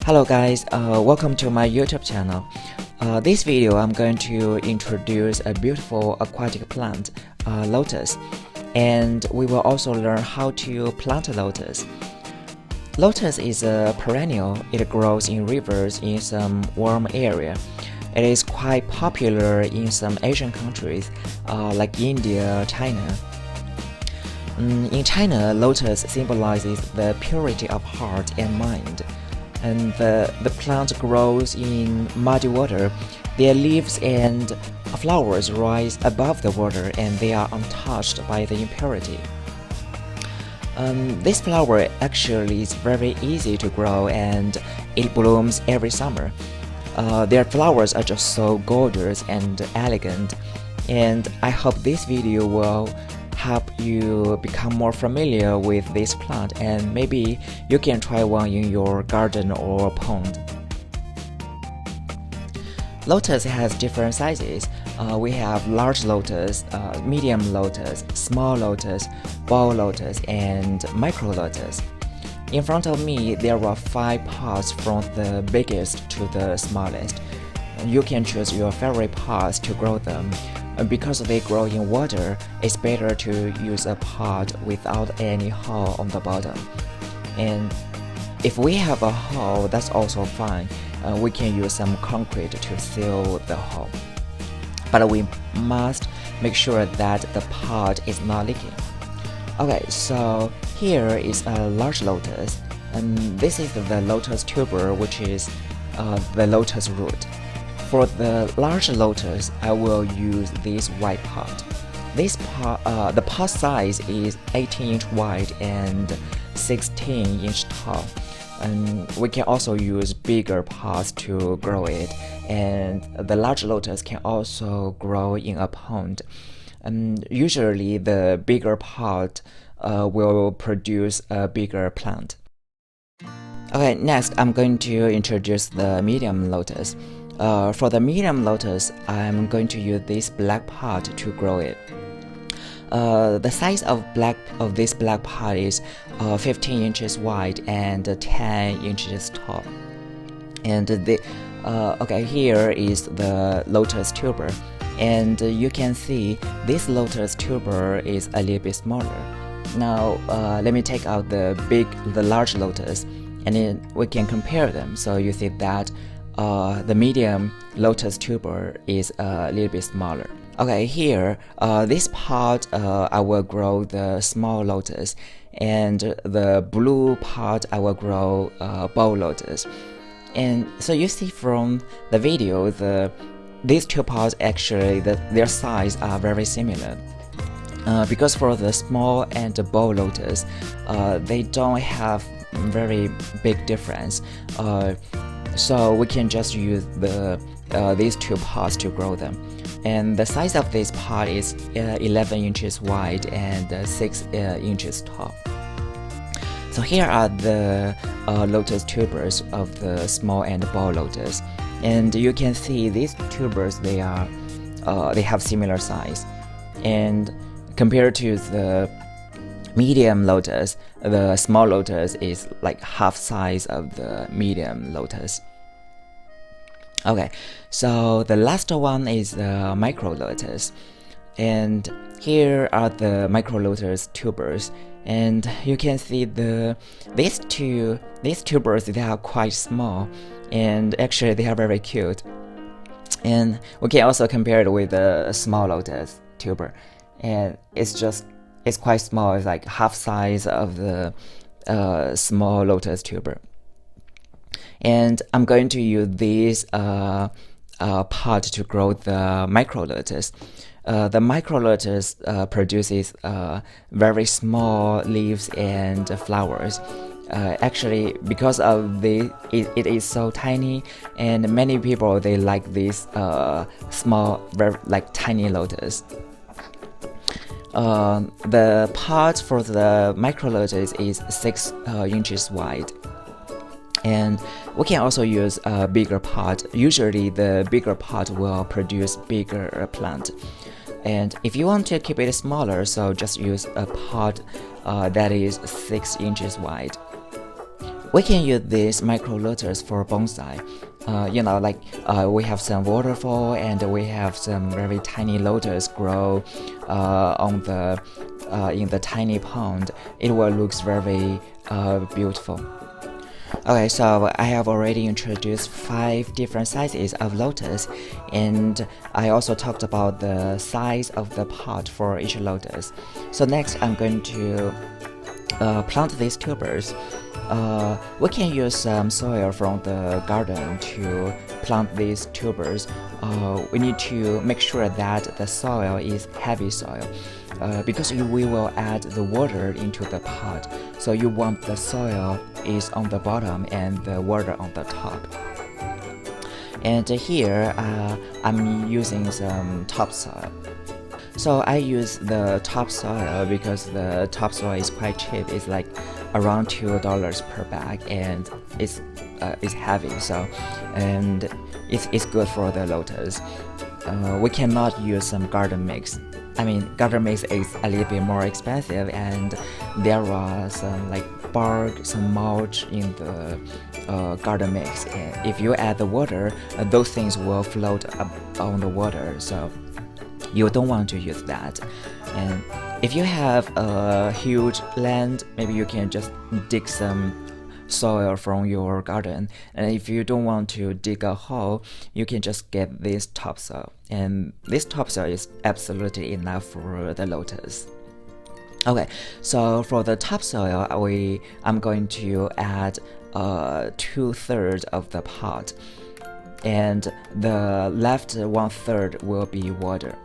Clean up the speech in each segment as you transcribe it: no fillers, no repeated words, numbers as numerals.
Hello guys, welcome to my YouTube channel. This video I'm going to introduce a beautiful aquatic plant, lotus, and we will also learn how to plant lotus. Lotus is a perennial. It grows in rivers in some warm area. It is quite popular in some Asian countries like India, China. In China, lotus symbolizes the purity of heart and mind. And the plant grows in muddy water. Their leaves and flowers rise above the water and they are untouched by the impurity. This flower actually is very easy to grow and it blooms every summer. Their flowers are just so gorgeous and elegant, and I hope this video will help you become more familiar with this plant, and maybe you can try one in your garden or pond. Lotus has different sizes. We have large lotus, medium lotus, small lotus, ball lotus, and micro lotus. In front of me, there are 5 pots from the biggest to the smallest. You can choose your favorite pots to grow them. Because they grow in water, it's better to use a pot without any hole on the bottom. And if we have a hole, that's also fine. We can use some concrete to seal the hole. But we must make sure that the pot is not leaking. Okay, so here is a large lotus, and this is the lotus tuber, which is the lotus root. For the large lotus, I will use this white pot. This pot, the pot size is 18-inch wide and 16-inch tall. And we can also use bigger pots to grow it. And the large lotus can also grow in a pond. And usually, the bigger pot will produce a bigger plant. Okay, next I'm going to introduce the medium lotus. For the medium lotus, I'm going to use this black pot to grow it. The size of this black pot is 15 inches wide and 10 inches tall. And okay, here is the lotus tuber, and you can see this lotus tuber is a little bit smaller. Now let me take out the large lotus, and then we can compare them. So you see that the medium lotus tuber is a little bit smaller. Okay, here, this pot, I will grow the small lotus, and the blue pot, I will grow ball lotus. And so you see from the video, these two pots actually, their size are very similar. Because for the small and the ball lotus, they don't have very big difference. So we can just use these two pots to grow them. And the size of this pot is 11 inches wide and 6 inches tall. So here are the lotus tubers of the small and ball lotus. And you can see these tubers, they have similar size. And compared to the medium lotus, the small lotus is like half size of the medium lotus. Okay, so the last one is the micro lotus, and here are the micro lotus tubers, and you can see these tubers, they are quite small, and actually they are very cute. And we can also compare it with the small lotus tuber, and it's quite small. It's like half size of the small lotus tuber. And I'm going to use this pot to grow the micro lotus. The micro lotus produces very small leaves and flowers. Actually, because of it is so tiny, and many people, they like this small, very like tiny lotus. The pot for the micro lotus is 6 inches wide. And we can also use a bigger pot. Usually the bigger pot will produce bigger plant. And if you want to keep it smaller, so just use a pot that is 6 inches wide. We can use this micro lotus for bonsai. We have some waterfall and we have some very tiny lotus grow on the in the tiny pond. It will looks very beautiful. Okay, so I have already introduced 5 different sizes of lotus, and I also talked about the size of the pot for each lotus. So next I'm going to plant these tubers. We can use some soil from the garden to plant these tubers. We need to make sure that the soil is heavy soil because we will add the water into the pot. So you want the soil is on the bottom and the water on the top. And here I'm using some topsoil. So I use the topsoil because the topsoil is quite cheap. It's like around $2 per bag, and it's heavy. So and it's good for the lotus. We cannot use some garden mix. I mean, garden mix is a little bit more expensive, and there are some like bark, some mulch in the garden mix. And if you add the water, those things will float up on the water. So you don't want to use that. And if you have a huge land, maybe you can just dig some soil from your garden. And if you don't want to dig a hole, you can just get this topsoil. And this topsoil is absolutely enough for the lotus. Okay, so for the topsoil, I'm going to add 2/3 of the pot, and the left 1/3 will be water.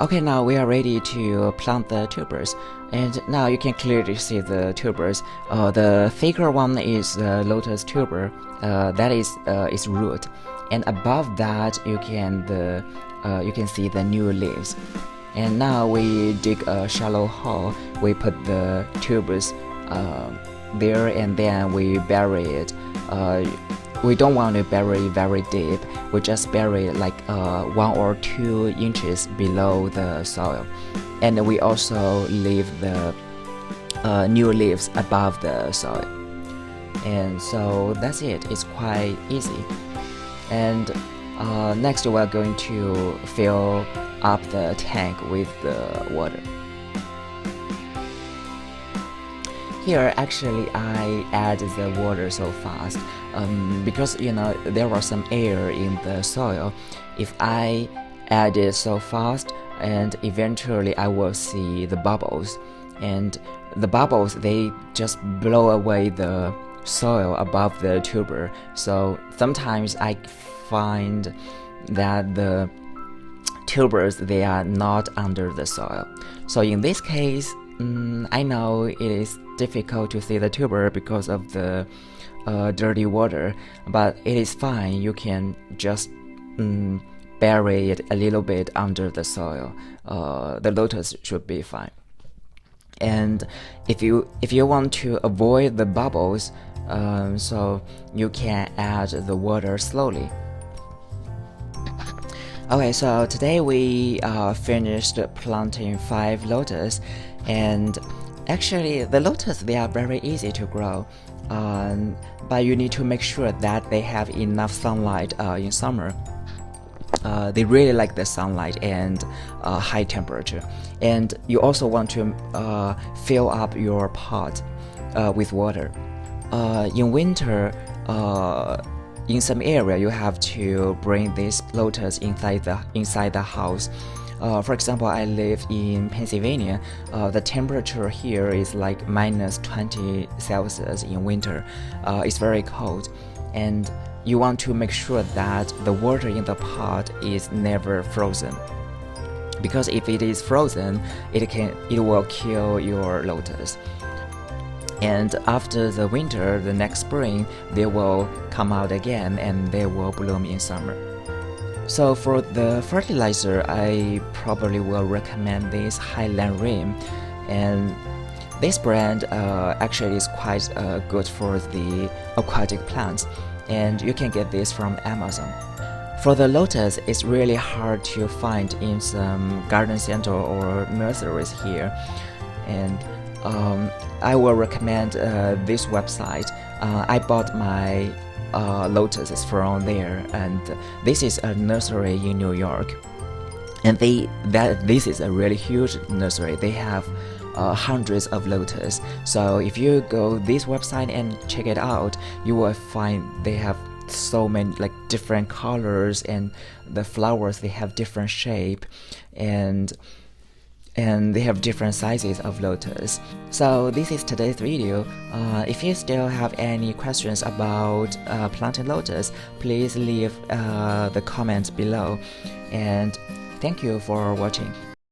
Okay, now we are ready to plant the tubers, and now you can clearly see the tubers. The thicker one is the lotus tuber, that is its root, and above that you can see the new leaves. And now we dig a shallow hole. We put the tubers there, and then we bury it we don't want to bury very deep. We just bury like 1 or 2 inches below the soil, and we also leave the new leaves above the soil. And so that's it. It's quite easy. And next we're going to fill up the tank with the water. Here actually I add the water so fast because there was some air in the soil. If I add it so fast, and eventually I will see the bubbles, and the bubbles, they just blow away the soil above the tuber. So sometimes I find that the tubers, they are not under the soil. So in this case, I know it is difficult to see the tuber because of the dirty water, but it is fine. You can just bury it a little bit under the soil. The lotus should be fine. And if you want to avoid the bubbles, so you can add the water slowly. Okay, so today we finished planting 5 lotus, and actually the lotus, they are very easy to grow, but you need to make sure that they have enough sunlight in summer. They really like the sunlight and high temperature, and you also want to fill up your pot with water. In winter, in some area you have to bring this lotus inside the house. For example, I live in Pennsylvania. The temperature here is like -20 Celsius in winter. It's very cold, and you want to make sure that the water in the pot is never frozen, because if it is frozen, it will kill your lotus. And after the winter, the next spring, they will come out again and they will bloom in summer. So for the fertilizer, I probably will recommend this Highland Rim, and this brand actually is quite good for the aquatic plants, and you can get this from Amazon. For the lotus, it's really hard to find in some garden center or nurseries here, and I will recommend this website. I bought my lotuses from there, and this is a nursery in New York, and this is a really huge nursery. They have hundreds of lotus. So if you go this website and check it out, you will find they have so many like different colors, and the flowers, they have different shape, and they have different sizes of lotus. So this is today's video. If you still have any questions about planting lotus, please leave the comments below, and thank you for watching.